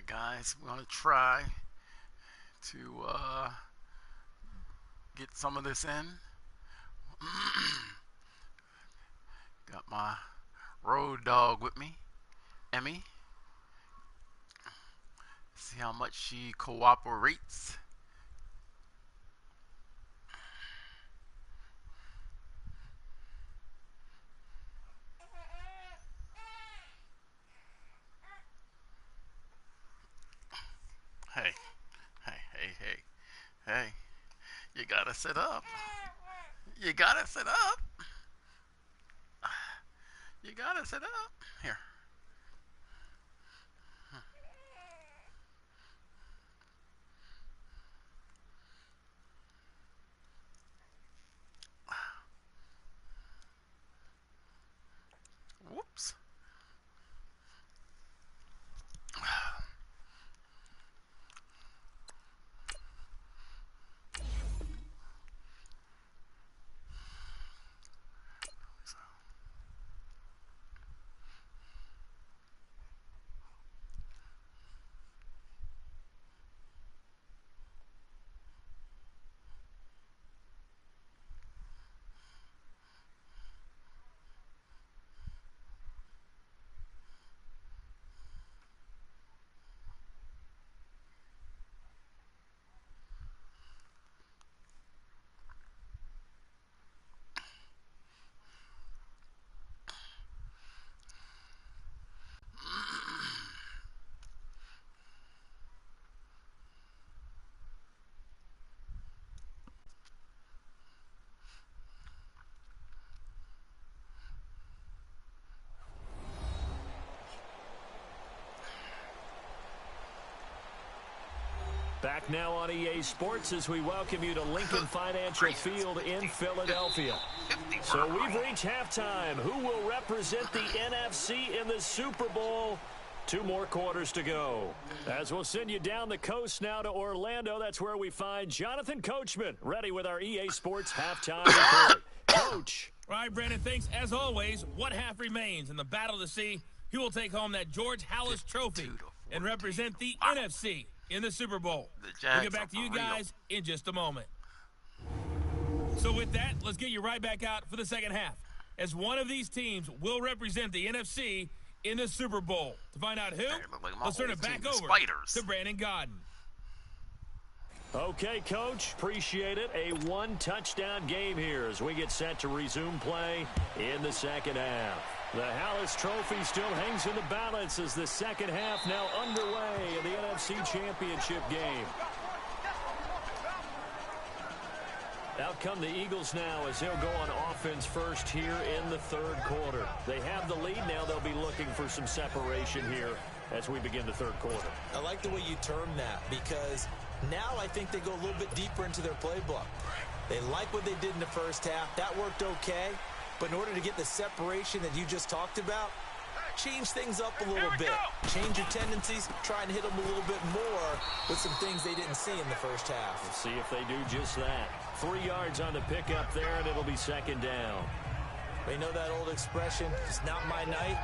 guys, we're going to try to get some of this in. Got my road dog with me, Emmy. See how much she cooperates. Hey, hey, you gotta sit up. You gotta sit up. You gotta sit up. Here. Whoops. Back now on EA Sports as we welcome you to Lincoln Financial Field in Philadelphia. So we've reached halftime. Who will represent the NFC in the Super Bowl? 2 more quarters to go. As we'll send you down the coast now to Orlando, that's where we find Jonathan Coachman, ready with our EA Sports halftime report. Coach. All right, Brandon, thanks. As always, one half remains in the battle to see who will take home that George Halas Trophy and represent the NFC in the Super Bowl. We'll get back to you guys in just a moment. So with that, let's get you right back out for the second half, as one of these teams will represent the NFC in the Super Bowl. To find out who, let's turn it back over to Brandon Gaudin. Okay, Coach, appreciate it. A 1-touchdown game here as we get set to resume play in the second half. The Halas Trophy still hangs in the balance as the second half now underway in the NFC Championship game. Out come the Eagles now as they'll go on offense first here in the third quarter. They have the lead now. They'll be looking for some separation here as we begin the third quarter. I like the way you term that, because now I think they go a little bit deeper into their playbook. They like what they did in the first half. That worked okay. But in order to get the separation that you just talked about, change things up a little bit. Change your tendencies, try and hit them a little bit more with some things they didn't see in the first half. We'll see if they do just that. 3 yards on the pickup there, and it'll be second down. They know that old expression, it's not my night.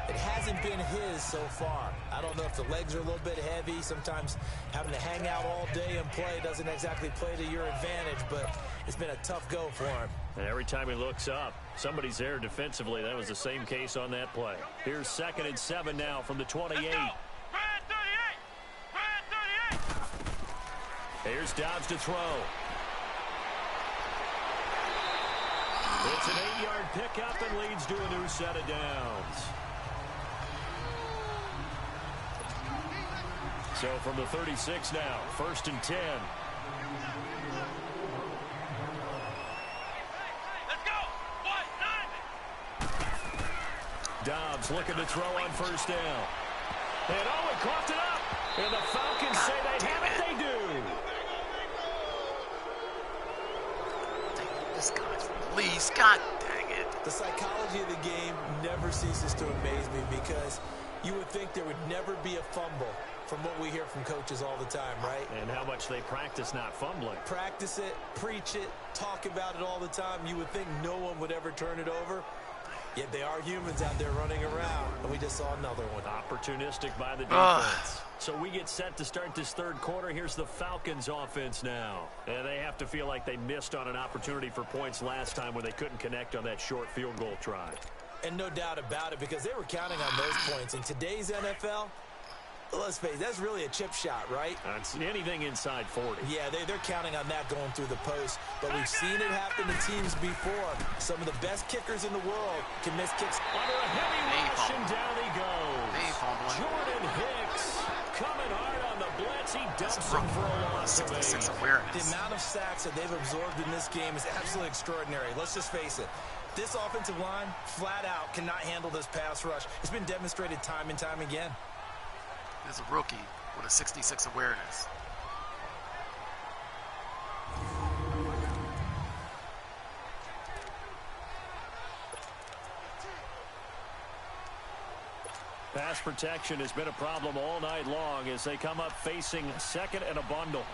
It hasn't been his so far. I don't know if the legs are a little bit heavy. Sometimes having to hang out all day and play doesn't exactly play to your advantage, but it's been a tough go for him. And every time he looks up, somebody's there defensively. That was the same case on that play. Here's 2nd and 7 now from the 28. Here's Dobbs to throw. It's an 8-yard pickup and leads to a new set of downs. So from the 36 now, 1st and 10. Dobbs looking to throw on 1st down. And he coughed it up. And the Falcons say they have it. They do. This guy's released. God dang it. The psychology of the game never ceases to amaze me, because you would think there would never be a fumble from what we hear from coaches all the time, right? And how much they practice not fumbling. Practice it, preach it, talk about it all the time. You would think no one would ever turn it over. Yet they are humans out there running around, and we just saw another one. Opportunistic by the defense. So we get set to start this third quarter. Here's the Falcons offense now. And they have to feel like they missed on an opportunity for points last time when they couldn't connect on that short field goal try. And no doubt about it, because they were counting on those points. In today's NFL, let's face it, that's really a chip shot, right? That's anything inside 40. Yeah, they're counting on that going through the post. But we've seen it happen to teams before. Some of the best kickers in the world can miss kicks. Under a heavy rush, and down he goes. Jordan Hicks coming hard on the blitz. He dumps him for a loss of 8. The amount of sacks that they've absorbed in this game is absolutely extraordinary. Let's just face it. This offensive line, flat out, cannot handle this pass rush. It's been demonstrated time and time again. There's a rookie with a 66 awareness. Pass protection has been a problem all night long as they come up facing second and a bundle.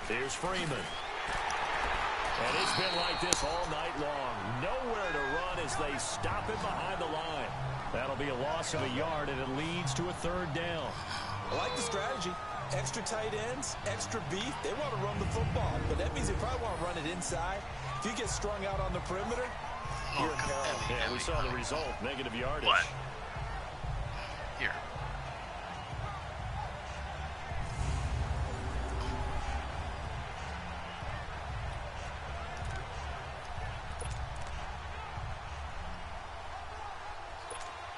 Here's Freeman. And it's been like this all night long. Nowhere to run as they stop him behind the line. That'll be a loss of a yard, and it leads to a third down. I like the strategy. Extra tight ends, extra beef. They want to run the football, but that means they probably want to run it inside. If you get strung out on the perimeter, you're in peril. Yeah, we saw the result. Negative yardage. What? Here.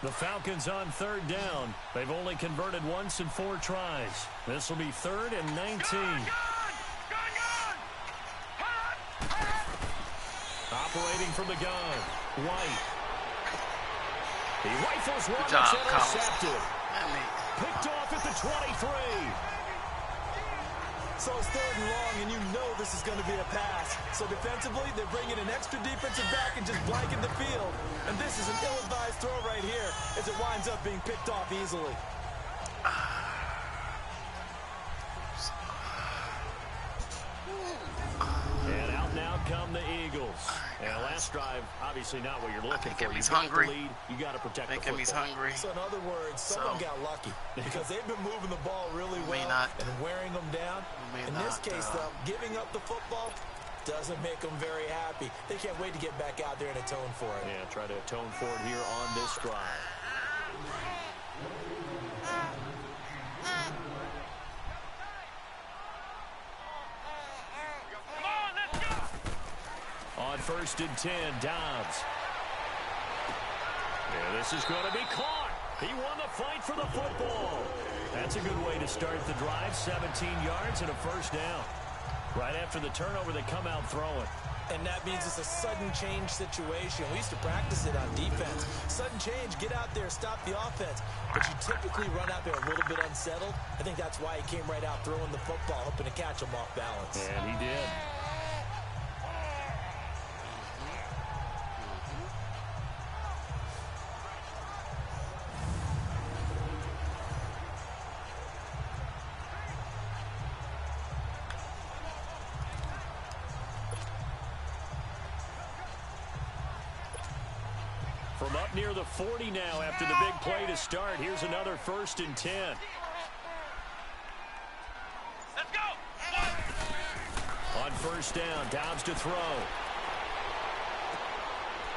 The Falcons on third down. They've only converted once in 4 tries. This will be 3rd and 19. Operating from the gun. White. He rifles one. Good job, that's intercepted. Picked off at the 23. So it's 3rd and long, and you know this is going to be a pass. So defensively, they're bringing an extra defensive back and just blanking the field. And this is an ill-advised throw right here as it winds up being picked off easily. And out now come the Eagles. And last drive, obviously not what you're looking for. He's you got hungry. the lead. You got to protect the football. He's hungry. So in other words, someone got lucky because they've been moving the ball really well and wearing them down. In this case, though, giving up the football doesn't make them very happy. They can't wait to get back out there and atone for it. Yeah, try to atone for it here on this drive. On 1st and 10, Dobbs. Yeah, this is going to be caught. He won the fight for the football. That's a good way to start the drive. 17 yards and a first down. Right after the turnover, they come out throwing. And that means it's a sudden change situation. We used to practice it on defense. Sudden change, get out there, stop the offense. But you typically run out there a little bit unsettled. I think that's why he came right out throwing the football, hoping to catch him off balance. And he did. From up near the 40 now after the big play to start. Here's another 1st and 10. Let's go! On 1st down, Dobbs to throw.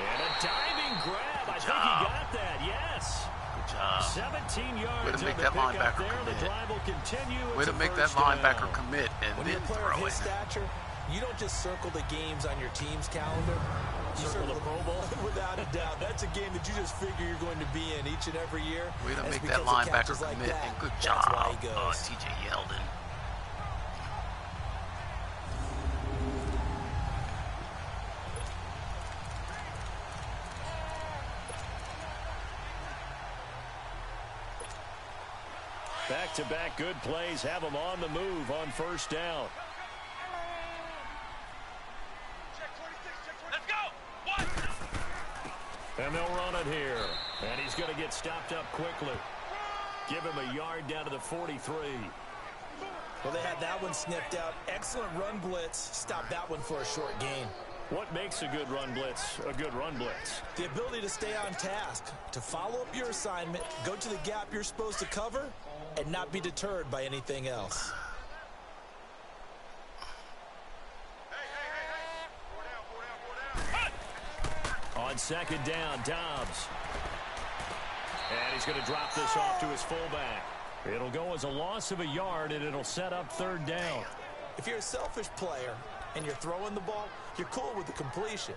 And a diving grab. I think he got that, yes. Good job. 17 yards. Way to make that linebacker commit. The drive will continue. Way to make that linebacker commit and when then you're a player throw of his it. stature, you don't just circle the games on your team's calendar. You Circle the Pro Bowl? Without a doubt. That's a game that you just figure you're going to be in each and every year. Way to And make it's that because of linebacker catches like commit, that. and good That's why job, he goes. T.J. Yeldon. Back-to-back good plays have them on the move on 1st down. Let's go! One! And they'll run it here. And he's going to get stopped up quickly. Give him a yard down to the 43. Well, they had that one sniffed out. Excellent run blitz. Stop that one for a short gain. What makes a good run blitz a good run blitz? The ability to stay on task, to follow up your assignment, go to the gap you're supposed to cover, and not be deterred by anything else. On second down, Dobbs. And he's going to drop this off to his fullback. It'll go as a loss of a yard, and it'll set up third down. If you're a selfish player and you're throwing the ball, you're cool with the completion.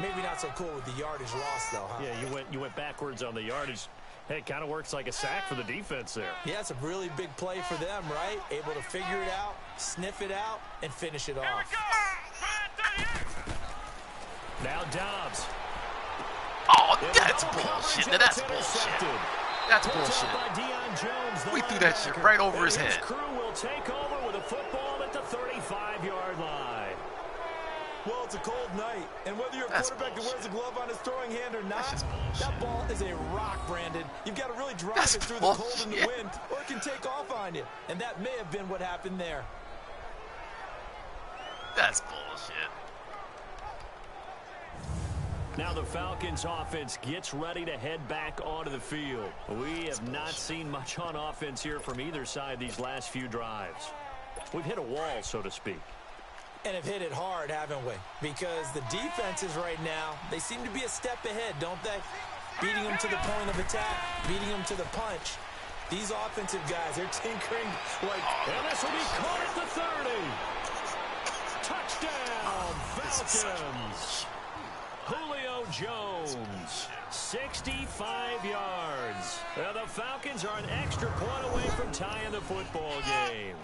Maybe not so cool with the yardage loss, though, huh? Yeah, you went backwards on the yardage. Hey, it kind of works like a sack for the defense there. Yeah, it's a really big play for them, right? Able to figure it out, sniff it out, and finish it off. Now Dobbs. Oh, that's bullshit. Now, that's bullshit. That's bullshit. We threw that shit right over his head. Crew will take over with a football at the 35-yard line. Well, it's a cold night, and whether you're a quarterback that wears a glove on his throwing hand or not, that ball is a rock, Brandon. You've got to really drive it through the cold and the wind, or it can take off on you. And that may have been what happened there. That's bullshit. Now the Falcons offense gets ready to head back onto the field. We have not seen much on offense here from either side these last few drives. We've hit a wall, so to speak. And have hit it hard, haven't we? Because the defenses right now, they seem to be a step ahead, don't they? Beating them to the point of attack, beating them to the punch. These offensive guys, they're tinkering like... And this will be caught at the 30. Touchdown, Falcons. Julio Jones, 65 yards. Now the Falcons are an extra point away from tying the football game.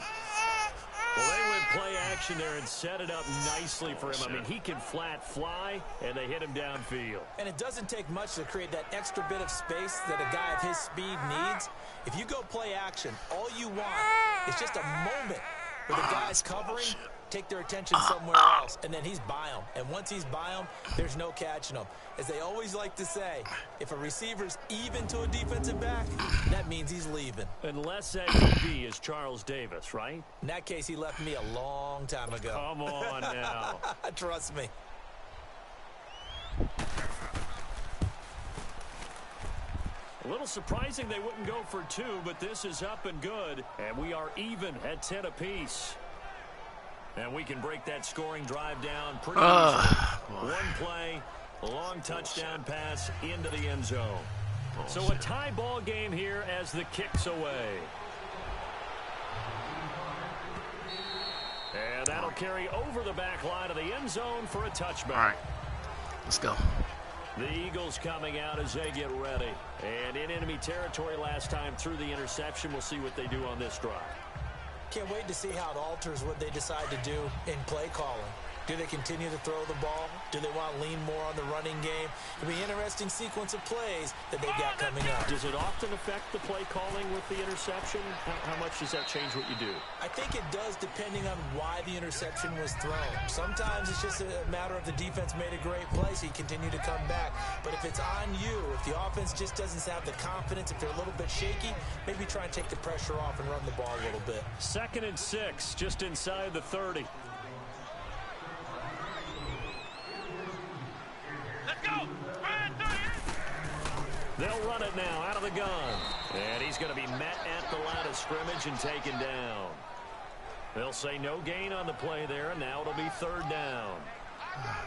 Well, they went play action there and set it up nicely for him. I mean, he can flat fly, and they hit him downfield. And it doesn't take much to create that extra bit of space that a guy of his speed needs. If you go play action, all you want is just a moment where the guy's covering, take their attention somewhere else, and then he's by him. And once he's by him, there's no catching him. As they always like to say, if a receiver's even to a defensive back, that means he's leaving. Unless that DB is Charles Davis, right? In that case, he left me a long time ago. Come on now. Trust me. A little surprising they wouldn't go for two, but this is up and good. And we are even at 10 apiece. And we can break that scoring drive down pretty easily. One play, a long touchdown pass into the end zone. So a tie ball game here as the kick's away. And that'll carry over the back line of the end zone for a touchback. All right, let's go. The Eagles coming out as they get ready. And in enemy territory last time through the interception. We'll see what they do on this drive. Can't wait to see how it alters what they decide to do in play calling. Do they continue to throw the ball? Do they want to lean more on the running game? It'll be an interesting sequence of plays that they've got coming up. Does it often affect the play calling with the interception? How much does that change what you do? I think it does depending on why the interception was thrown. Sometimes it's just a matter of the defense made a great play, so you continue to come back. But if it's on you, if the offense just doesn't have the confidence, if they're a little bit shaky, maybe try and take the pressure off and run the ball a little bit. 2nd and 6, just inside the 30. They'll run it now out of the gun. And he's going to be met at the line of scrimmage and taken down. They'll say no gain on the play there, and now it'll be 3rd down.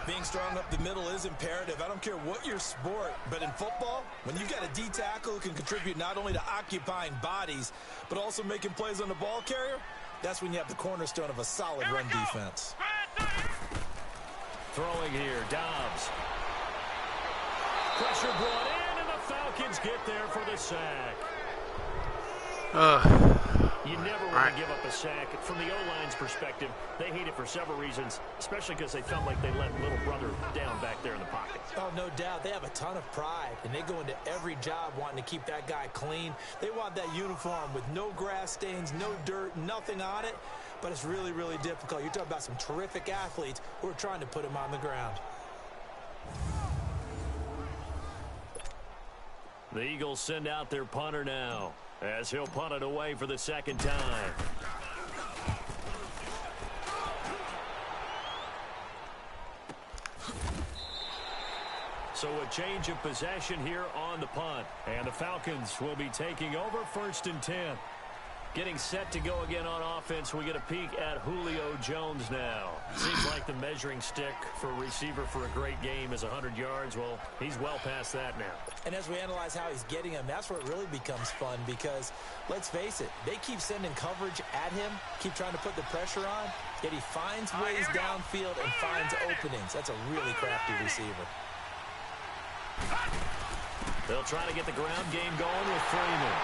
Being strong up the middle is imperative. I don't care what your sport, but in football, when you've got a D tackle who can contribute not only to occupying bodies, but also making plays on the ball carrier, that's when you have the cornerstone of a solid run defense. Throwing here, Dobbs. Pressure brought in, and the Falcons get there for the sack. You never want to give up a sack. From the O-line's perspective, they hate it for several reasons, especially because they felt like they let little brother down back there in the pocket. Oh, no doubt. They have a ton of pride, and they go into every job wanting to keep that guy clean. They want that uniform with no grass stains, no dirt, nothing on it, but it's really, really difficult. You're talking about some terrific athletes who are trying to put him on the ground. The Eagles send out their punter now, as he'll punt it away for the 2nd time. So a change of possession here on the punt. And the Falcons will be taking over 1st and 10. Getting set to go again on offense, we get a peek at Julio Jones now. Seems like the measuring stick for a receiver for a great game is 100 yards. Well, he's well past that now. And as we analyze how he's getting them, that's where it really becomes fun because, let's face it, they keep sending coverage at him, keep trying to put the pressure on, yet he finds ways downfield and finds openings. That's a really crafty receiver. They'll try to get the ground game going with Freeman.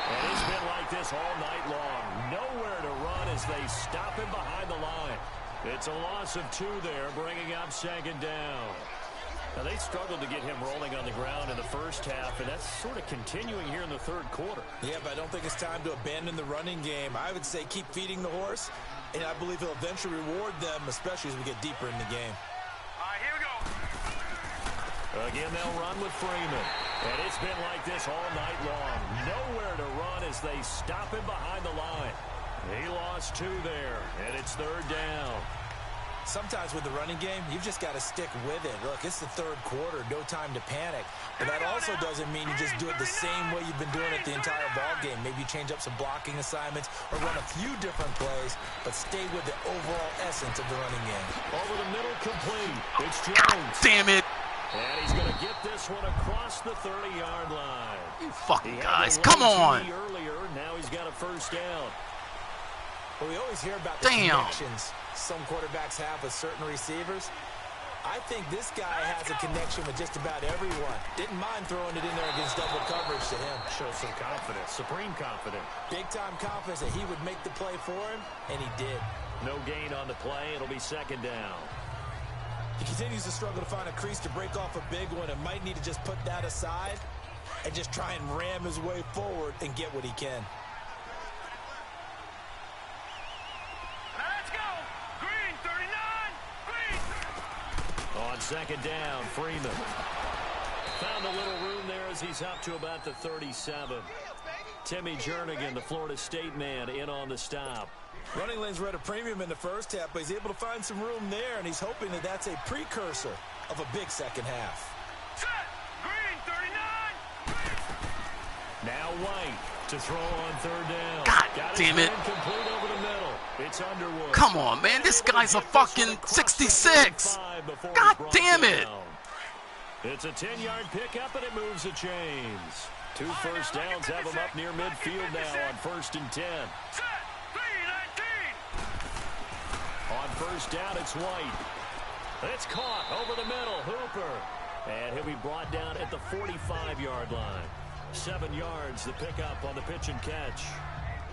And it's been like this all night long. Nowhere to run as they stop him behind the line. It's a loss of 2 there, bringing up 2nd down. Now, they struggled to get him rolling on the ground in the first half, and that's sort of continuing here in the 3rd quarter. Yeah, but I don't think it's time to abandon the running game. I would say keep feeding the horse, and I believe he'll eventually reward them, especially as we get deeper in the game. All right, here we go. Again, they'll run with Freeman. And it's been like this all night long. Nowhere to run as they stop him behind the line. He lost 2 there, and it's 3rd down. Sometimes with the running game, you've just got to stick with it. Look, it's the 3rd quarter, no time to panic. But that also doesn't mean you just do it the same way you've been doing it the entire ball game. Maybe you change up some blocking assignments or run a few different plays, but stay with the overall essence of the running game. Over the middle, complete. It's Jones. Damn it. And he's going to get this one across the 30-yard line. You fucking guys, come on. Earlier, now he's got a 1st down. Well, we always hear about the connections some quarterbacks have with certain receivers. I think this guy has a connection with just about everyone. Didn't mind throwing it in there against double coverage to him. Shows some confidence, supreme confidence. Big-time confidence that he would make the play for him, and he did. No gain on the play. It'll be 2nd down. He continues to struggle to find a crease to break off a big one and might need to just put that aside and just try and ram his way forward and get what he can. Let's go. Green, 39. Green. On 2nd down, Freeman. Found a little room there as he's up to about the 37. Timmy Jernigan, the Florida State man, in on the stop. Running lanes were at a premium in the first half, but he's able to find some room there, and he's hoping that that's a precursor of a big second half. Set. Green, 39. Now White to throw on 3rd down. God damn it. Complete over the middle. It's Underwood. Come on, man. This guy's a fucking 66. God damn it. It's a 10-yard pickup, and it moves the chains. 2 first downs have him up near midfield now on 1st and 10. Set. 3-19. On 1st down, it's White. It's caught over the middle. Hooper. And he'll be brought down at the 45-yard line. 7 yards, the pickup on the pitch and catch.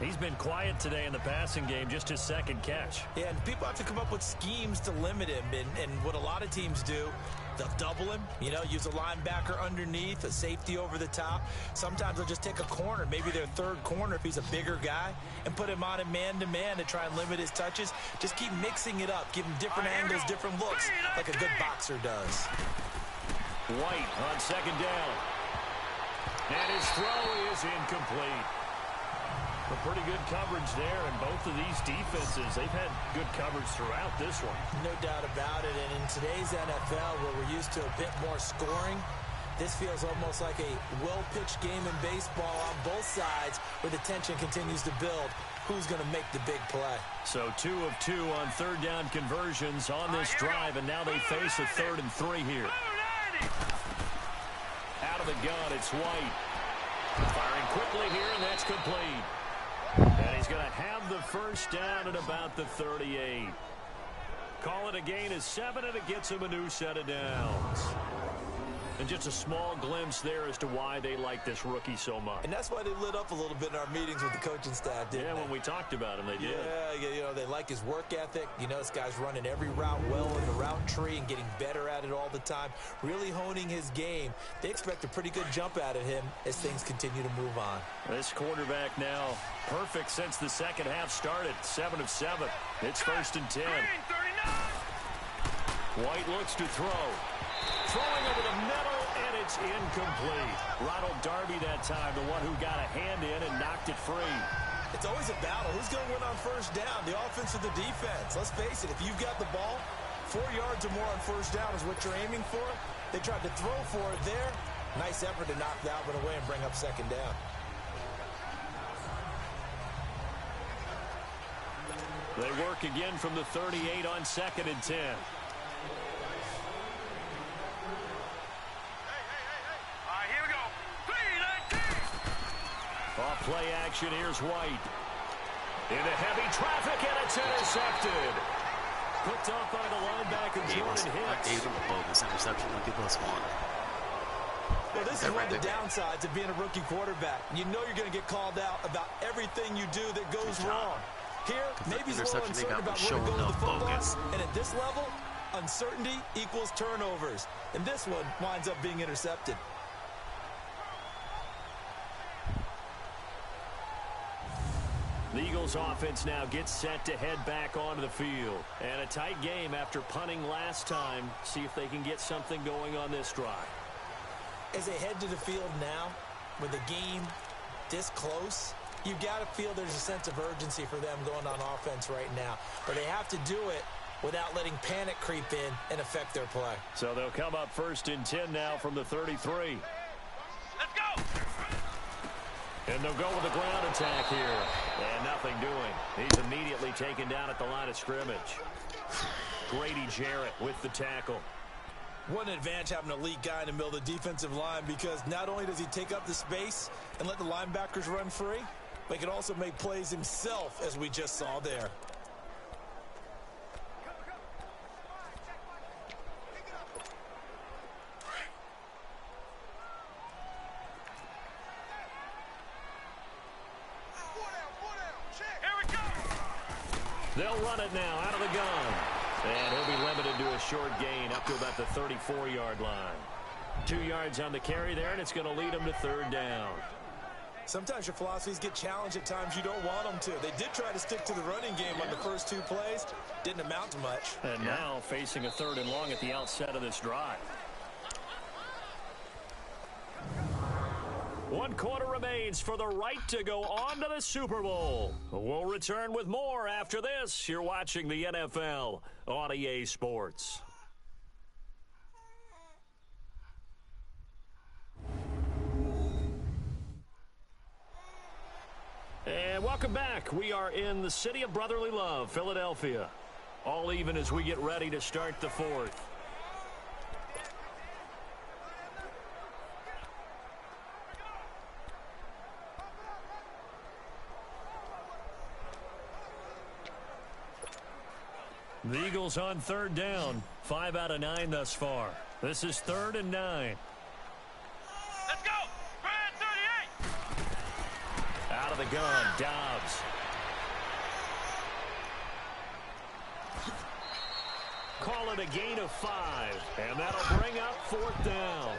He's been quiet today in the passing game, just his 2nd catch. Yeah, and people have to come up with schemes to limit him. And what a lot of teams do, they'll double him, use a linebacker underneath, a safety over the top. Sometimes they'll just take a corner, maybe their 3rd corner if he's a bigger guy, and put him on a man-to-man to try and limit his touches. Just keep mixing it up, give him different angles, different looks, like a good boxer does. White on 2nd down. And his throw is incomplete. A pretty good coverage there, and both of these defenses, they've had good coverage throughout this one. No doubt about it, and in today's NFL, where we're used to a bit more scoring, this feels almost like a well-pitched game in baseball on both sides, where the tension continues to build. Who's going to make the big play? So 2 of 2 on 3rd down conversions on this drive, and now they face a 3rd and 3 here. Out of the gun, it's White. Firing quickly here, and that's complete. And he's going to have the 1st down at about the 38. Call it a gain of 7, and it gets him a new set of downs. And just a small glimpse there as to why they like this rookie so much. And that's why they lit up a little bit in our meetings with the coaching staff, didn't they? When we talked about him, they did. Yeah, they like his work ethic. This guy's running every route well in the route tree and getting better at it all the time, really honing his game. They expect a pretty good jump out of him as things continue to move on. This quarterback now perfect since the 2nd half started. 7 of 7. It's 1st and 10. White looks to throw. Throwing over the middle, and it's incomplete. Ronald Darby that time, the one who got a hand in and knocked it free. It's always a battle. Who's going to win on 1st down, the offense or the defense? Let's face it, if you've got the ball, 4 yards or more on 1st down is what you're aiming for. They tried to throw for it there. Nice effort to knock that one away and bring up second down. They work again from the 38 on 2nd and 10. Off play action, here's White. Into heavy traffic, and it's intercepted. Picked off by the linebacker, Jordan Hicks. I gave him a bogus interception. Look at this one. Well, this is one of the downsides of being a rookie quarterback. You know you're going to get called out about everything you do that goes wrong. Here, maybe he's a little uncertain about where to go with the football. And at this level, uncertainty equals turnovers. And this one winds up being intercepted. The Eagles offense now gets set to head back onto the field. And a tight game after punting last time. See if they can get something going on this drive. As they head to the field now, with the game this close, you've got to feel there's a sense of urgency for them going on offense right now. But they have to do it without letting panic creep in and affect their play. So they'll come up 1st and 10 now from the 33. Let's go! And they'll go with a ground attack here. And nothing doing. He's immediately taken down at the line of scrimmage. Grady Jarrett with the tackle. What an advantage having an elite guy in the middle of the defensive line, because not only does he take up the space and let the linebackers run free, but he can also make plays himself, as we just saw there. They'll run it now out of the gun. And he'll be limited to a short gain up to about the 34-yard line. 2 yards on the carry there, and it's going to lead him to 3rd down. Sometimes your philosophies get challenged at times you don't want them to. They did try to stick to the running game on the first 2 plays. Didn't amount to much. And now facing a 3rd and long at the outset of this drive. 1 quarter remains for the right to go on to the Super Bowl. We'll return with more after this. You're watching the NFL on EA Sports. And welcome back. We are in the city of brotherly love, Philadelphia. All even as we get ready to start the 4th. The Eagles on 3rd down. 5 out of 9 thus far. This is 3rd and 9. Let's go! Brad 38! Out of the gun, Dobbs. Call it a gain of 5. And that'll bring up 4th down.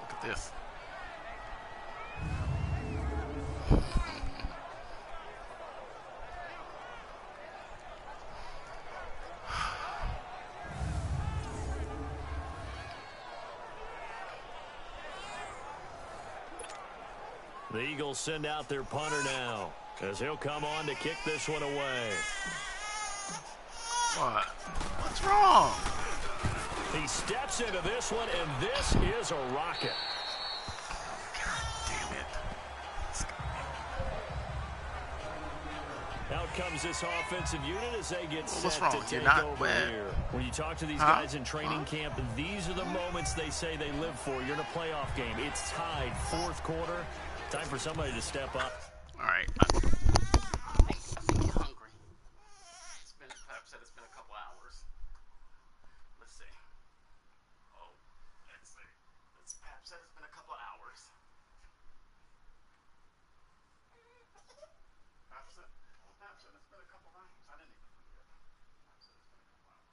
Look at this. The Eagles send out their punter now, as he'll come on to kick this one away. What? What's wrong? He steps into this one, and this is a rocket. Damn it. Out comes this offensive unit as they get set wrong? to You're take not over wet. here. When you talk to these guys in training camp, these are the moments they say they live for. You're in a playoff game. It's tied, 4th quarter. Time for somebody to step up. All right. I'm hungry. Pep said it's been a couple hours. Let's see. Oh, let's see. Pep said it's been a couple hours. Pep said it's been a couple hours. I didn't even forget. Pep said it's been a couple hours.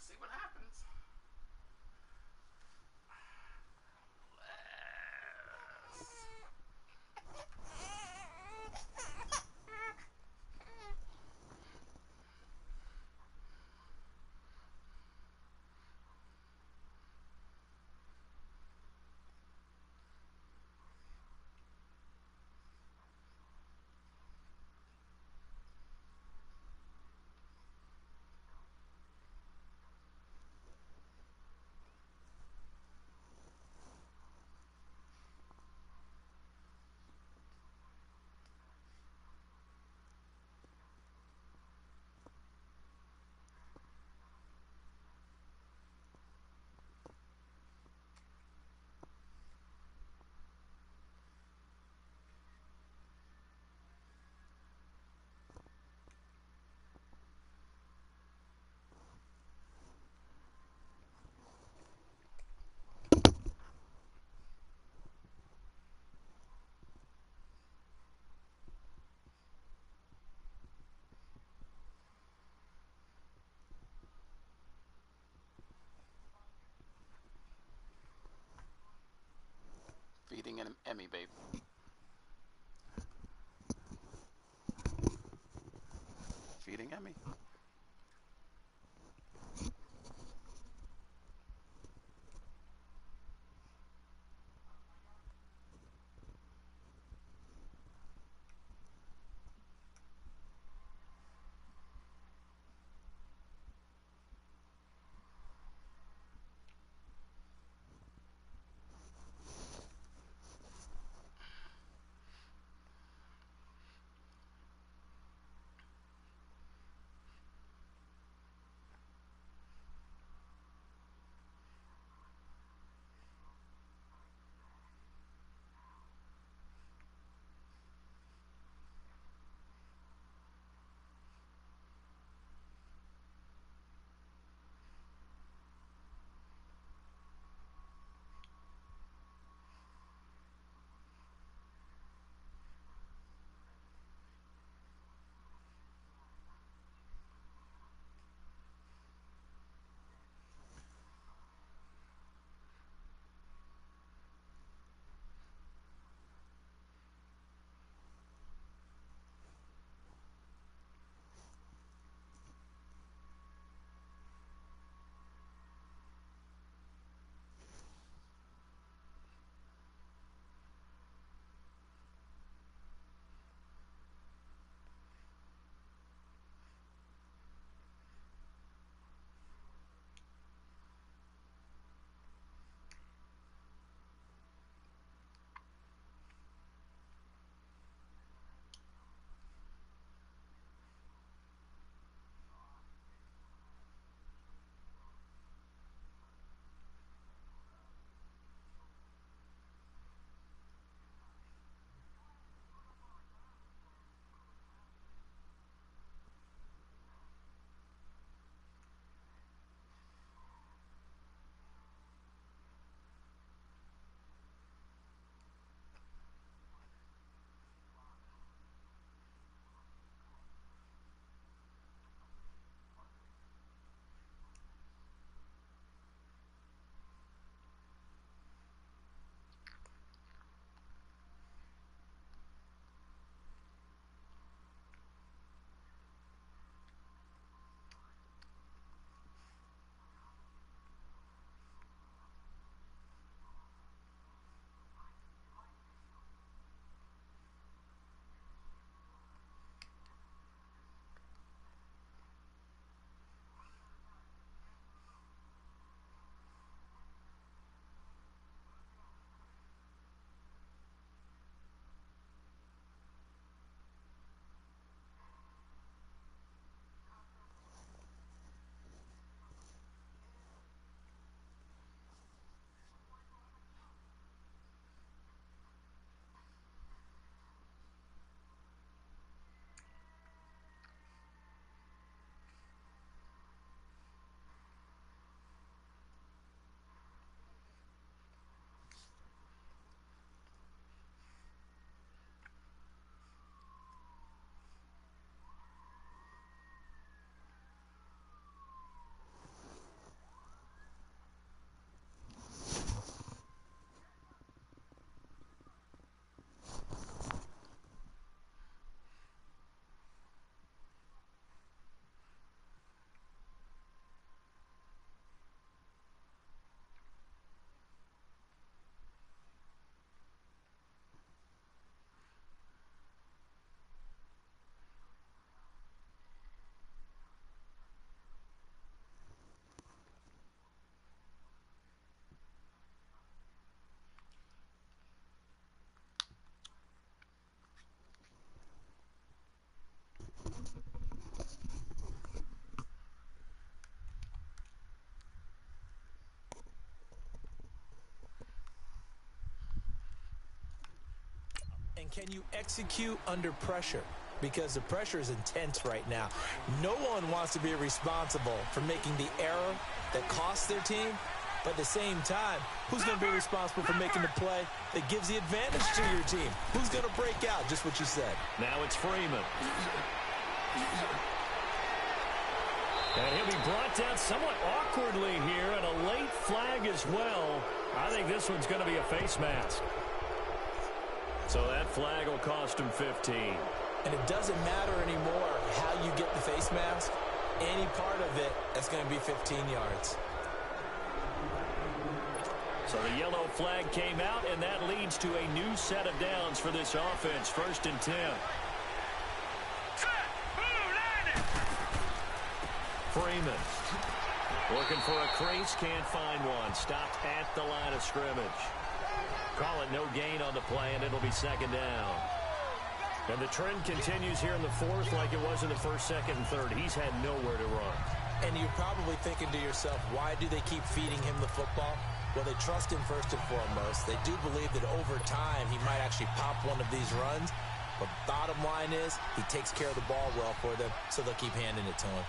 see what happens. Feeding an Emmy, babe. Feeding Emmy. can you execute under pressure? Because the pressure is intense right now. No one wants to be responsible for making the error that costs their team. But at the same time, who's going to be responsible for making the play that gives the advantage to your team? Who's going to break out? Just what you said. Now it's Freeman. And he'll be brought down somewhat awkwardly here, and a late flag as well. I think this one's going to be a face mask. So that flag will cost him 15. And it doesn't matter anymore how you get the face mask. Any part of it, that's going to be 15 yards. So the yellow flag came out, and that leads to a new set of downs for this offense. 1st and 10. Freeman looking for a crease, can't find one. Stopped at the line of scrimmage. Call it no gain on the play, and it'll be 2nd down. And the trend continues here in the 4th like it was in the 1st, 2nd, and 3rd. He's had nowhere to run. And you're probably thinking to yourself, why do they keep feeding him the football? Well, they trust him first and foremost. They do believe that over time he might actually pop one of these runs. But bottom line is he takes care of the ball well for them, so they'll keep handing it to him.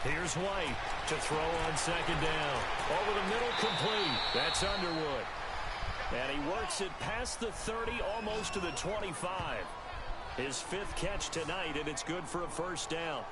Here's White to throw on 2nd down. Over the middle, complete. That's Underwood. And he works it past the 30, almost to the 25. His 5th catch tonight, and it's good for a 1st down.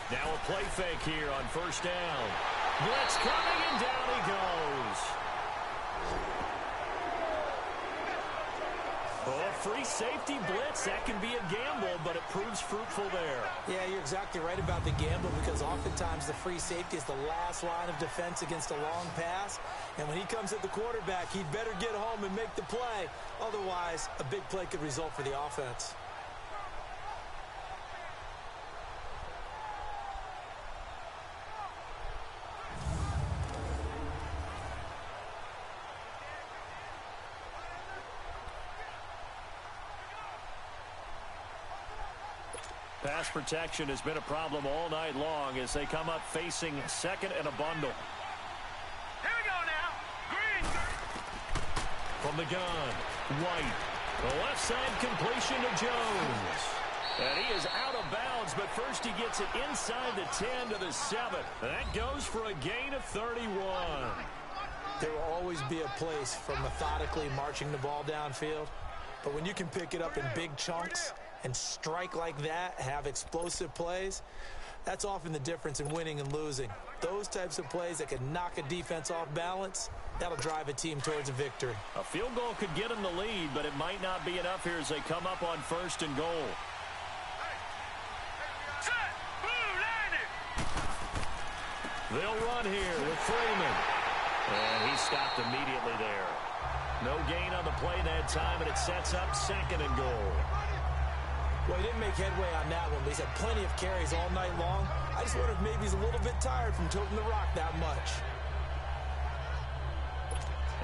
Now a play fake here on 1st down. Blitz coming, and down he goes. Oh, free safety blitz. That can be a gamble, but it proves fruitful there. Yeah, you're exactly right about the gamble, because oftentimes the free safety is the last line of defense against a long pass. And when he comes at the quarterback, he'd better get home and make the play. Otherwise, a big play could result for the offense. Pass protection has been a problem all night long as they come up facing 2nd and a bundle. Here we go now. Green. From the gun, White. The left side completion to Jones. And he is out of bounds, but first he gets it inside the 10 to the 7. That goes for a gain of 31. There will always be a place for methodically marching the ball downfield. But when you can pick it up in big chunks and strike like that, have explosive plays, that's often the difference in winning and losing. Those types of plays that can knock a defense off balance, that'll drive a team towards a victory. A field goal could get them the lead, but it might not be enough here as they come up on 1st and goal. They'll run here with Freeman. And he stopped immediately there. No gain on the play that time, and it sets up 2nd and goal. Well, he didn't make headway on that one, but he's had plenty of carries all night long. I just wonder if maybe he's a little bit tired from toting the rock that much.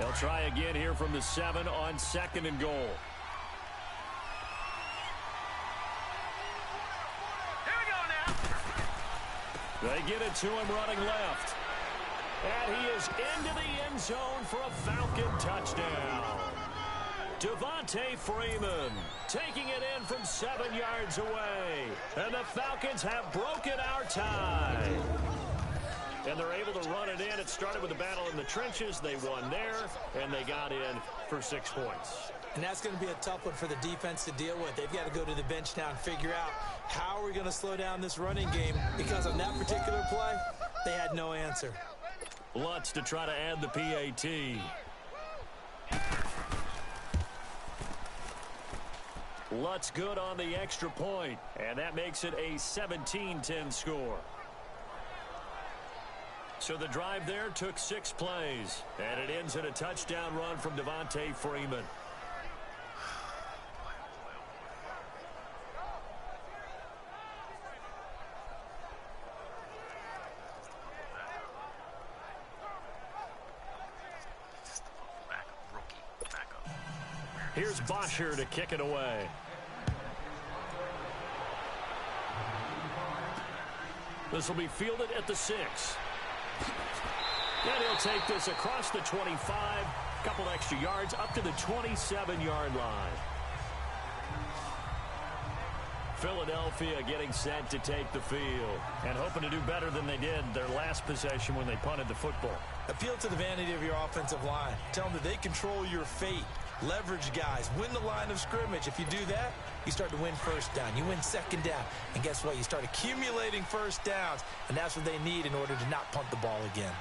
They'll try again here from the 7 on 2nd and goal. Here we go now. They get it to him running left. And he is into the end zone for a Falcon touchdown. Devontae Freeman taking it in from 7 yards away. And the Falcons have broken our tie. And they're able to run it in. It started with a battle in the trenches. They won there, and they got in for 6 points. And that's going to be a tough one for the defense to deal with. They've got to go to the bench now and figure out how are we going to slow down this running game, because on that particular play, they had no answer. Lutz to try to add the PAT. Lutz good on the extra point, and that makes it a 17-10 score. So the drive there took 6 plays, and it ends in a touchdown run from Devontae Freeman. Here's Bosher to kick it away. This will be fielded at the 6. And he'll take this across the 25, a couple extra yards, up to the 27-yard line. Philadelphia getting set to take the field and hoping to do better than they did their last possession when they punted the football. Appeal to the vanity of your offensive line. Tell them that they control your fate. Leverage guys. Win the line of scrimmage. If you do that, you start to win first down. You win second down. And guess what? You start accumulating first downs. And that's what they need in order to not punt the ball again.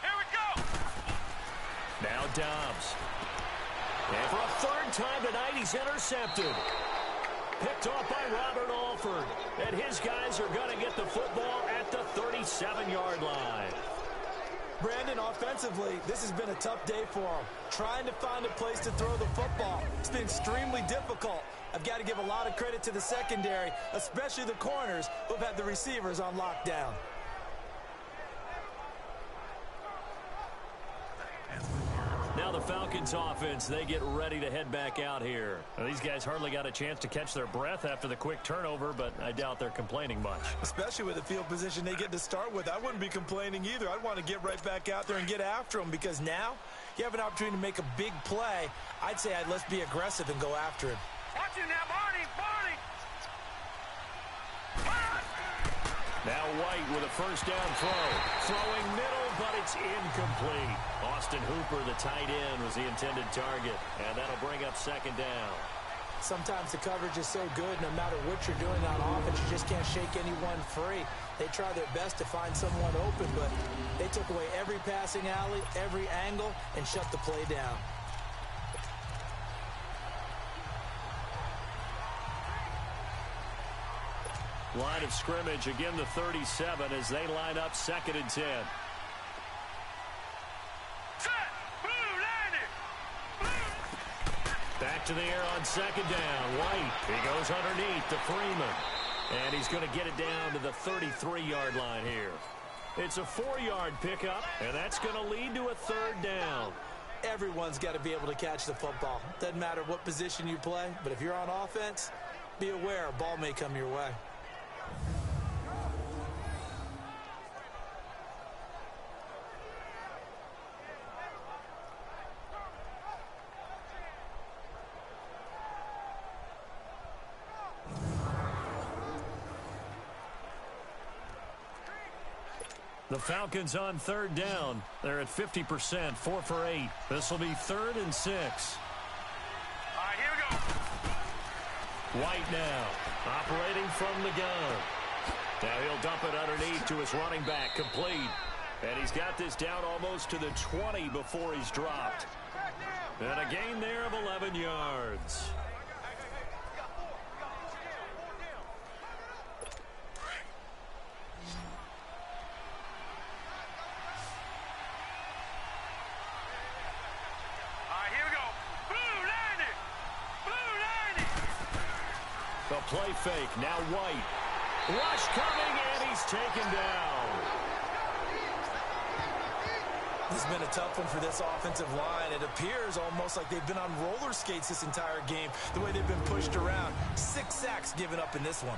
Here we go! Now Dobbs. And for a third time tonight, he's intercepted. Picked off by Robert Alford. And his guys are going to get the football at the 37-yard line. Brandon, offensively, this has been a tough day for him. Trying to find a place to throw the football. It's been extremely difficult. I've got to give a lot of credit to the secondary, especially the corners who've had the receivers on lockdown. Now the Falcons offense, they get ready to head back out here. Now, these guys hardly got a chance to catch their breath after the quick turnover, but I doubt they're complaining much. Especially with the field position they get to start with. I wouldn't be complaining either. I'd want to get right back out there and get after them because now you have an opportunity to make a big play. I'd say let's be aggressive and go after him. Watch it now, Barney! Barney! Now White with a first down throw. Throwing middle, but it's incomplete. Austin Hooper, the tight end, was the intended target. And that'll bring up second down. Sometimes the coverage is so good, no matter what you're doing on offense, you just can't shake anyone free. They try their best to find someone open, but they took away every passing alley, every angle, and shut the play down. Line of scrimmage, again the 37 as they line up 2nd and 10. Back to the air on second down. White, he goes underneath to Freeman. And he's going to get it down to the 33-yard line here. It's a 4-yard pickup, and that's going to lead to a third down. Everyone's got to be able to catch the football. Doesn't matter what position you play, but if you're on offense, be aware a ball may come your way. The Falcons on third down. They're at 50%, 4 for 8. This will be 3rd and 6. All right, here we go. White now, operating from the gun. Now he'll dump it underneath to his running back, complete. And he's got this down almost to the 20 before he's dropped. And a gain there of 11 yards. The play fake, now White. Rush coming, and he's taken down. This has been a tough one for this offensive line. It appears almost like they've been on roller skates this entire game, the way they've been pushed around. 6 sacks given up in this one.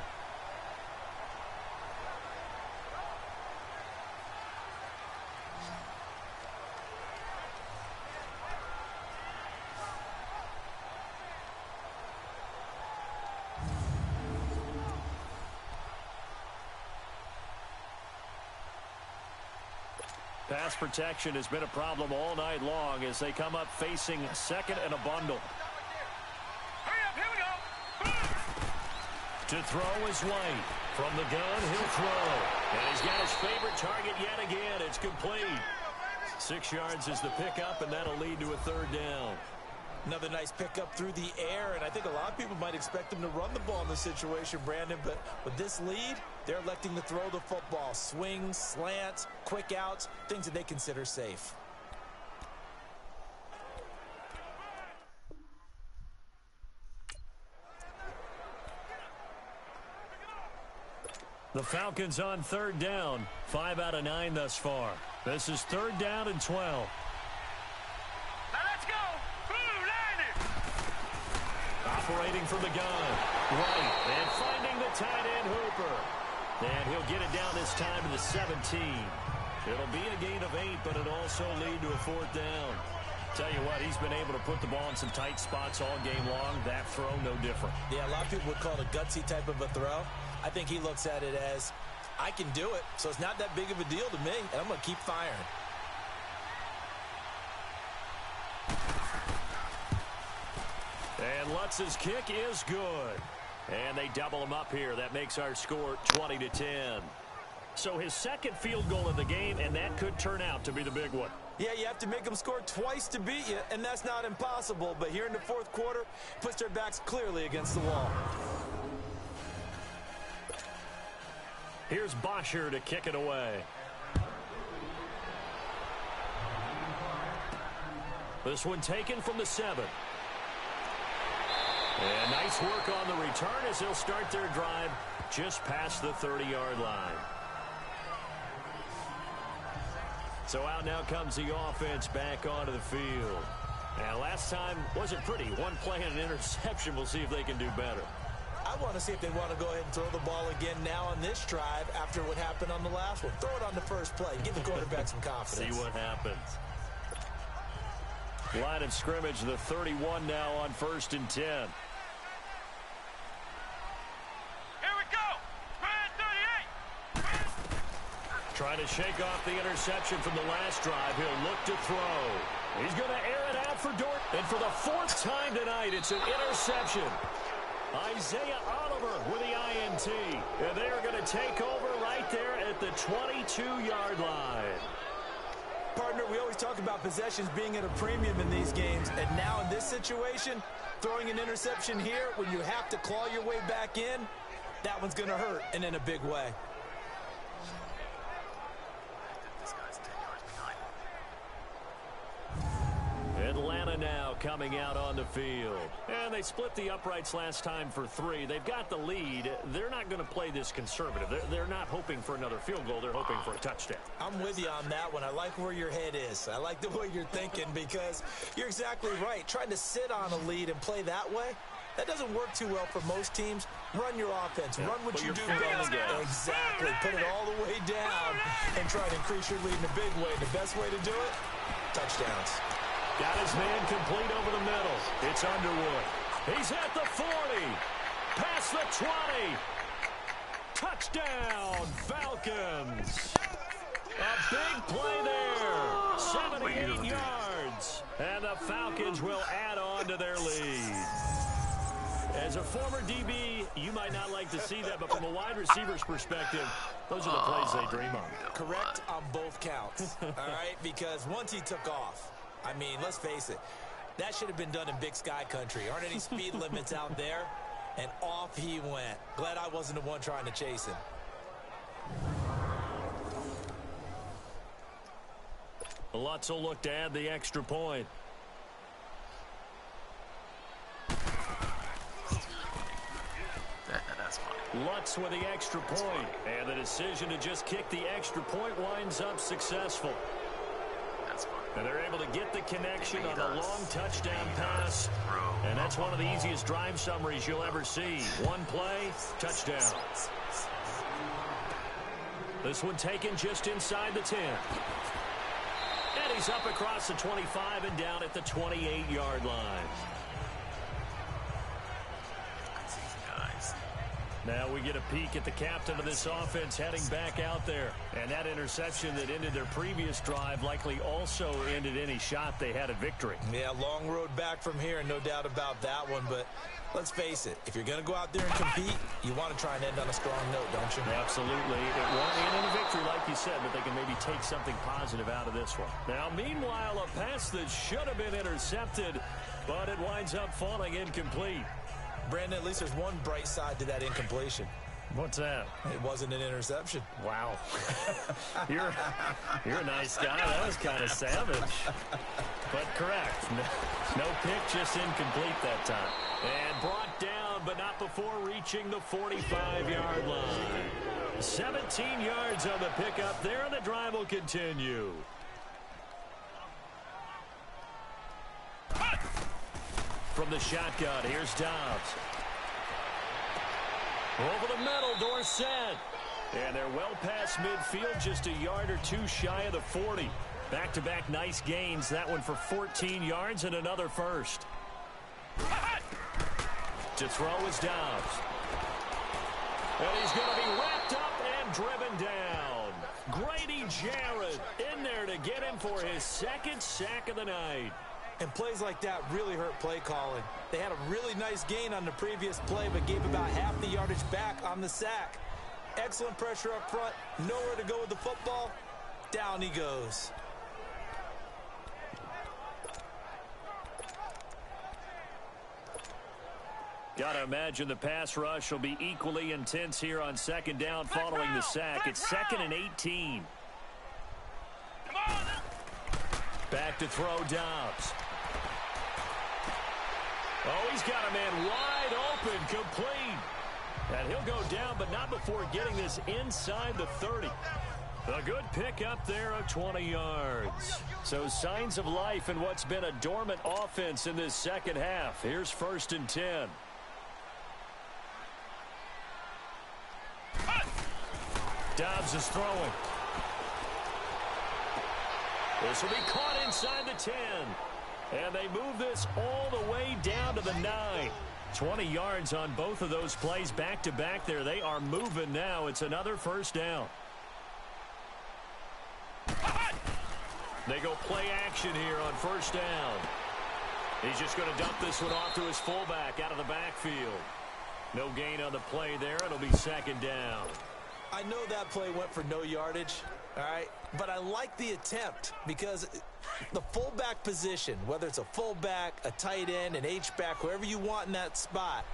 Pass protection has been a problem all night long as they come up facing second and a bundle. Hurry up, here we go. To throw is White. From the gun, he'll throw. And he's got his favorite target yet again. It's complete. 6 yards is the pickup, and that'll lead to a third down. Another nice pickup through the air, and I think a lot of people might expect them to run the ball in this situation, Brandon, but with this lead, they're electing to throw the football. Swings, slants, quick outs, things that they consider safe. The Falcons on third down. 5 out of 9 thus far. This is third down and 12. Now let's go! Operating from the gun. Right. And finding the tight end Hooper. And he'll get it down this time to the 17. It'll be a gain of 8, but it'll also lead to a fourth down. Tell you what, he's been able to put the ball in some tight spots all game long. That throw, no different. Yeah, a lot of people would call it a gutsy type of a throw. I think he looks at it as, I can do it, so it's not that big of a deal to me, and I'm going to keep firing. And Lutz's kick is good. And they double him up here. That makes our score 20-10. So his second field goal of the game, and that could turn out to be the big one. Yeah, you have to make them score twice to beat you, and that's not impossible. But here in the fourth quarter, puts their backs clearly against the wall. Here's Bosher to kick it away. This one taken from the 7. And nice work on the return as they'll start their drive just past the 30-yard line. So out now comes the offense back onto the field. Now, last time wasn't pretty. One play and an interception. We'll see if they can do better. I want to see if they want to go ahead and throw the ball again now on this drive after what happened on the last one. Throw it on the first play. Give the quarterback some confidence. See what happens. Line of scrimmage, the 31 now on 1st and 10. Here we go! 38! Trying to shake off the interception from the last drive. He'll look to throw. He's going to air it out for Dort. And for the 4th time tonight, it's an interception. Isaiah Oliver with the INT. And they are going to take over right there at the 22-yard line. Partner, we always talk about possessions being at a premium in these games. And now in this situation, throwing an interception here when you have to claw your way back in, that one's going to hurt, and in a big way. Atlanta now coming out on the field. And they split the uprights last time for 3. They've got the lead. They're not going to play this conservative. They're not hoping for another field goal. They're hoping for a touchdown. I'm with you on that one. I like where your head is. I like the way you're thinking because you're exactly right. Trying to sit on a lead and play that way, that doesn't work too well for most teams. Run your offense. Run what you do best. Exactly. Put it all the way down and try to increase your lead in a big way. The best way to do it, touchdowns. Got his man complete over the middle. It's Underwood. He's at the 40. Past the 20. Touchdown, Falcons. A big play there. 78 yards. And the Falcons will add on to their lead. As a former DB, you might not like to see that, but from a wide receiver's perspective, those are the plays they dream of. Correct on both counts. All right, because once he took off, I mean, let's face it, that should have been done in Big Sky country. Aren't any speed limits out there? And off he went. Glad I wasn't the one trying to chase him. Lutz will look to add the extra point. That's funny. Lutz with the extra point. And the decision to just kick the extra point winds up successful. And they're able to get the connection on a long touchdown pass. And that's one of the easiest drive summaries you'll ever see. One play, touchdown. This one taken just inside the 10. And he's up across the 25 and down at the 28-yard line. Now we get a peek at the captain of this offense heading back out there. And that interception that ended their previous drive likely also ended any shot they had at victory. Yeah, long road back from here, no doubt about that one. But let's face it, if you're going to go out there and compete, you want to try and end on a strong note, don't you? Absolutely. It won't end in a victory, like you said, but they can maybe take something positive out of this one. Now, meanwhile, a pass that should have been intercepted, but it winds up falling incomplete. Brandon, at least there's one bright side to that incompletion. What's that? It wasn't an interception. Wow. You're a nice guy. That was kind of savage. But correct. No pick, just incomplete that time. And brought down, but not before reaching the 45-yard line. 17 yards on the pickup there, and the drive will continue. From the shotgun, here's Dobbs. Over the middle, Dorsett. And they're well past midfield, just a yard or two shy of the 40. Back-to-back nice gains. That one for 14 yards and another first. To throw is Dobbs. And he's going to be wrapped up and driven down. Grady Jarrett in there to get him for his second sack of the night. And plays like that really hurt play calling. They had a really nice gain on the previous play, but gave about half the yardage back on the sack. Excellent pressure up front. Nowhere to go with the football. Down he goes. Got to imagine the pass rush will be equally intense here on second down following the sack. It's 2nd and 18. Back to throw Dobbs. Oh, he's got a man wide open, complete. And he'll go down, but not before getting this inside the 30. A good pickup there of 20 yards. So signs of life in what's been a dormant offense in this second half. Here's 1st and 10. Dobbs is throwing. This will be caught inside the 10. And they move this all the way down to the 9. 20 yards on both of those plays back-to-back there. They are moving now. It's another first down. They go play action here on first down. He's just going to dump this one off to his fullback out of the backfield. No gain on the play there. It'll be 2nd down. I know that play went for no yardage, all right? But I like the attempt because the fullback position, whether it's a fullback, a tight end, an H-back, whoever you want in that spot,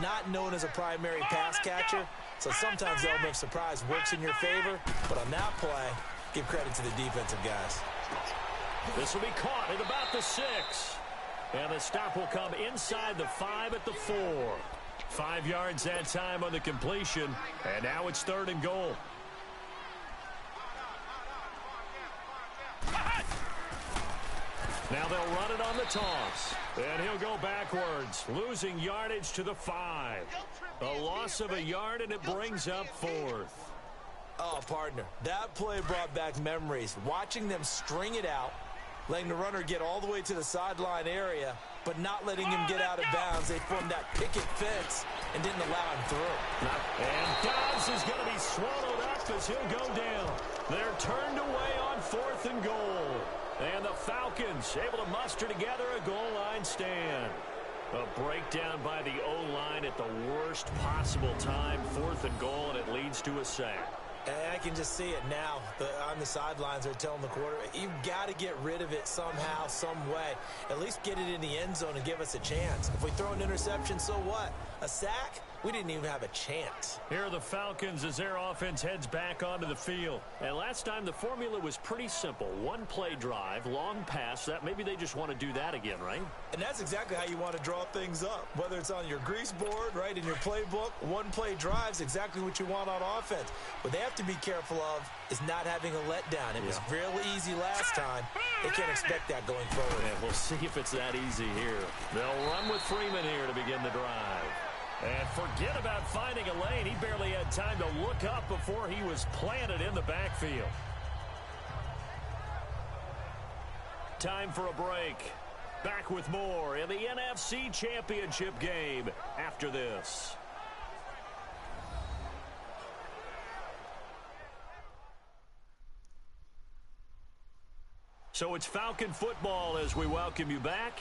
not known as a primary pass catcher. So sometimes the element of surprise works in your favor. But on that play, give credit to the defensive guys. This will be caught at about the 6. And the stop will come inside the 5 at the 4. 5 yards that time on the completion. And now it's 3rd and goal. Now they'll run it on the toss. And he'll go backwards, losing yardage to the 5. A loss of a yard, and it brings up 4th. Oh, partner, that play brought back memories. Watching them string it out, letting the runner get all the way to the sideline area, but not letting him get out of bounds. They formed that picket fence and didn't allow him through. And Dobbs is going to be swallowed up as he'll go down. They're turned away on 4th and goal. And the Falcons able to muster together a goal line stand. A breakdown by the O-line at the worst possible time. 4th and goal, and it leads to a sack. And I can just see it now. On the sidelines, they're telling the quarterback, you've got to get rid of it somehow, some way. At least get it in the end zone and give us a chance. If we throw an interception, so what? A sack? We didn't even have a chance. Here are the Falcons as their offense heads back onto the field. And last time the formula was pretty simple. One play drive, long pass. That maybe they just want to do that again, right? And that's exactly how you want to draw things up. Whether it's on your grease board, right, in your playbook, one play drive's exactly what you want on offense. What they have to be careful of is not having a letdown. It was real easy last time. They can't expect that going forward. Yeah, we'll see if it's that easy here. They'll run with Freeman here to begin the drive. And forget about finding a lane. He barely had time to look up before he was planted in the backfield. Time for a break. Back with more in the NFC Championship game after this. So it's Falcon football as we welcome you back.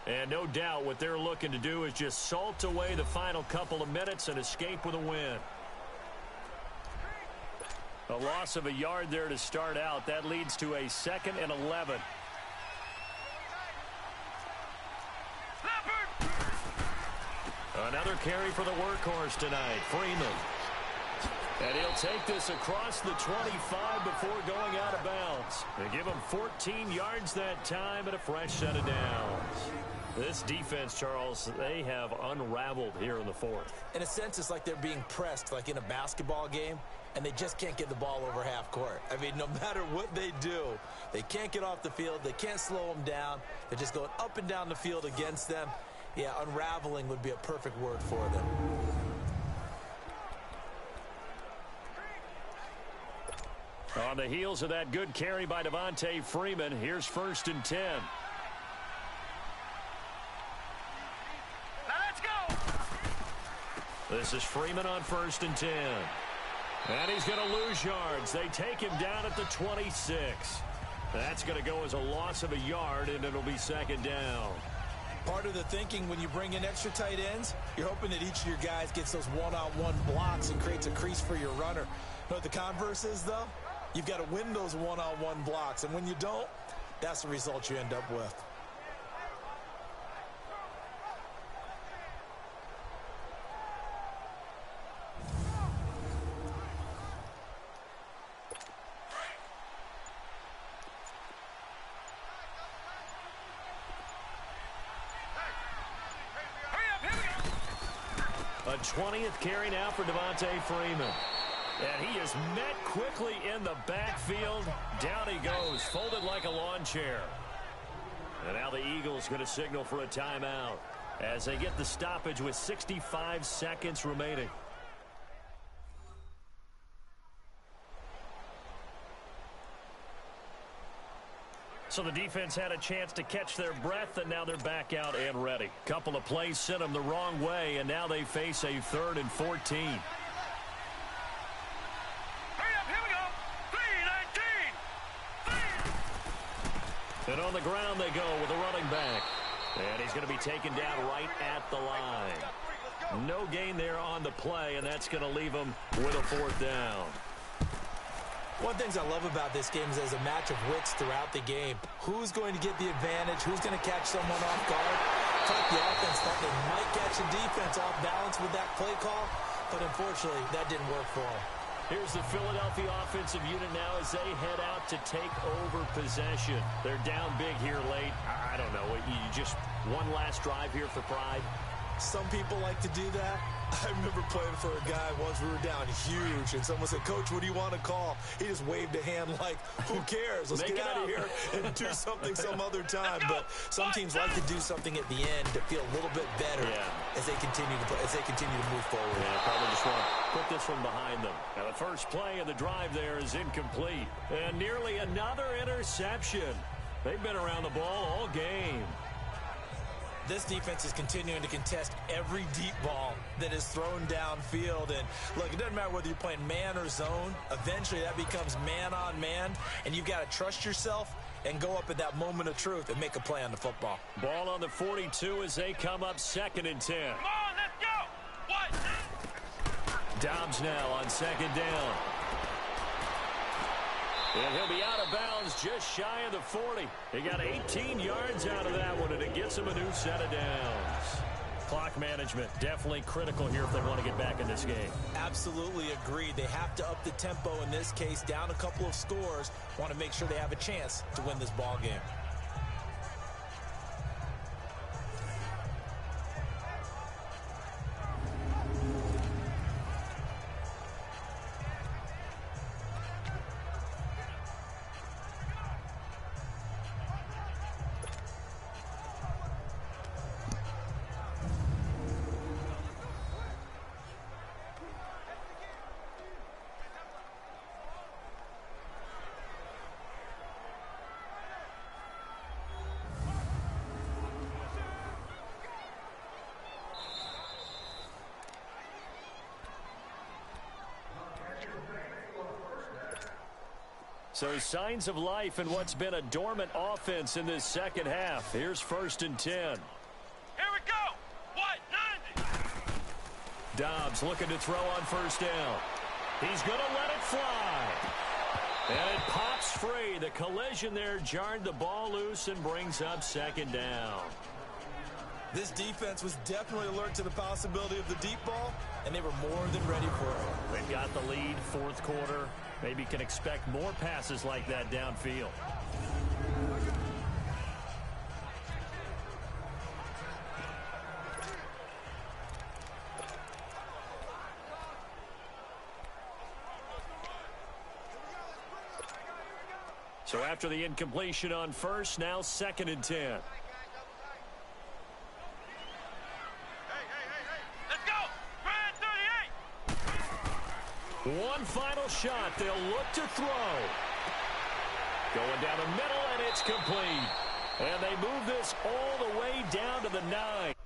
And no doubt what they're looking to do is just salt away the final couple of minutes and escape with a win. A loss of a yard there to start out. That leads to a 2nd and 11. Another carry for the workhorse tonight, Freeman. And he'll take this across the 25 before going out of bounds. They give him 14 yards that time and a fresh set of downs. This defense, Charles, they have unraveled here in the 4th. In a sense, it's like they're being pressed, like in a basketball game, and they just can't get the ball over half court. I mean, no matter what they do, they can't get off the field. They can't slow them down. They're just going up and down the field against them. Yeah, unraveling would be a perfect word for them. On the heels of that good carry by Devontae Freeman, here's 1st and 10. Now let's go! This is Freeman on 1st and 10. And he's going to lose yards. They take him down at the 26. That's going to go as a loss of a yard, and it'll be 2nd down. Part of the thinking when you bring in extra tight ends, you're hoping that each of your guys gets those one-on-one blocks and creates a crease for your runner. You know what the converse is, though? You've got to win those one-on-one blocks, and when you don't, that's the result you end up with. A 20th carry now for Devontae Freeman. And he is met quickly in the backfield. Down he goes, folded like a lawn chair. And now the Eagles going to signal for a timeout as they get the stoppage with 65 seconds remaining. So the defense had a chance to catch their breath, and now they're back out and ready. Couple of plays sent them the wrong way, and now they face a 3rd and 14. And on the ground they go with a running back. And he's going to be taken down right at the line. No gain there on the play, and that's going to leave him with a 4th down. One of the things I love about this game is there's a match of wits throughout the game. Who's going to get the advantage? Who's going to catch someone off guard? It's like the offense thought they might catch the defense off balance with that play call, but unfortunately that didn't work for them. Here's the Philadelphia offensive unit now as they head out to take over possession. They're down big here late. I don't know. You just one last drive here for pride. Some people like to do that. I remember playing for a guy once. We were down huge, and someone said, "Coach, what do you want to call?" He just waved a hand like, "Who cares? Let's get out of here and do something some other time." But some teams like to do something at the end to feel a little bit better as they continue to move forward. Yeah, probably just want to put this one behind them. Now the first play of the drive there is incomplete, and nearly another interception. They've been around the ball all game. This defense is continuing to contest every deep ball that is thrown downfield. And look, it doesn't matter whether you're playing man or zone. Eventually that becomes man on man, and you've got to trust yourself and go up at that moment of truth and make a play on the football. Ball on the 42 as they come up 2nd and 10. Come on, let's go! What? Dobbs now on 2nd down. And he'll be out of bounds just shy of the 40. He got 18 yards out of that one, and it gets him a new set of downs. Clock management definitely critical here if they want to get back in this game. Absolutely agreed. They have to up the tempo in this case, down a couple of scores, want to make sure they have a chance to win this ball game. So signs of life in what's been a dormant offense in this second half. Here's 1st and 10. Here we go. What? 90. Dobbs looking to throw on 1st down. He's going to let it fly. And it pops free. The collision there jarred the ball loose and brings up 2nd down. This defense was definitely alert to the possibility of the deep ball, and they were more than ready for it. They've got the lead, 4th quarter. Maybe can expect more passes like that downfield. So after the incompletion on 1st, now 2nd and 10. One final shot. They'll look to throw. Going down the middle, and it's complete. And they move this all the way down to the 9.